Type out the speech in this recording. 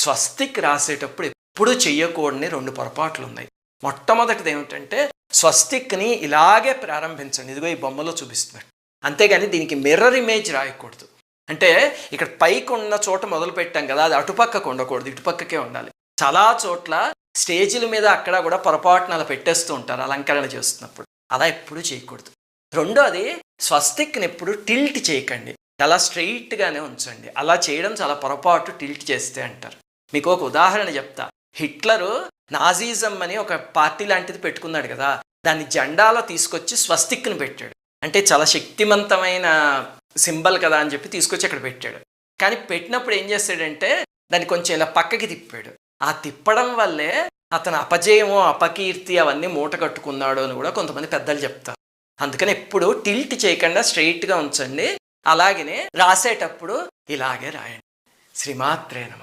స్వస్తిక్ రాసేటప్పుడు ఎప్పుడు చెయ్యకూడని 2 పొరపాట్లు ఉన్నాయి. మొట్టమొదటిది ఏమిటంటే స్వస్తిక్ని ఇలాగే ప్రారంభించండి, ఇదిగో ఈ బొమ్మలో చూపిస్తున్నట్టు. అంతేగాని దీనికి మిర్రర్ ఇమేజ్ రాయకూడదు. అంటే ఇక్కడ పైకి ఉన్న చోట మొదలు పెట్టాం కదా, అది అటుపక్కకు ఉండకూడదు, ఇటుపక్కకే ఉండాలి. చాలా చోట్ల స్టేజీల మీద అక్కడ కూడా పొరపాటున అలా పెట్టేస్తూ ఉంటారు అలంకరణ చేస్తున్నప్పుడు. అలా ఎప్పుడు చేయకూడదు. రెండోది, స్వస్తిక్ని ఎప్పుడు టిల్ట్ చేయకండి, అలా స్ట్రెయిట్గానే ఉంచండి. అలా చేయడం చాలా పొరపాటు, టిల్ట్ చేస్తే అంటారు. మీకు ఒక ఉదాహరణ చెప్తా. హిట్లరు నాజీజం అని ఒక పార్టీ లాంటిది పెట్టుకున్నాడు కదా, దాన్ని జెండాలో తీసుకొచ్చి స్వస్తిక్ని పెట్టాడు. అంటే చాలా శక్తివంతమైన సింబల్ కదా అని చెప్పి తీసుకొచ్చి అక్కడ పెట్టాడు. కానీ పెట్టినప్పుడు ఏం చేస్తాడంటే దాన్ని కొంచెం ఇలా పక్కకి తిప్పాడు. ఆ తిప్పడం వల్లే అతను అపజయము అపకీర్తి అవన్నీ మూట కట్టుకున్నాడు అని కూడా కొంతమంది పెద్దలు చెప్తారు. అందుకని ఎప్పుడు టిల్ట్ చేయకుండా స్ట్రెయిట్గా ఉంచండి. అలాగనే రాసేటప్పుడు ఇలాగే రాయండి. శ్రీమాత్రే నమః.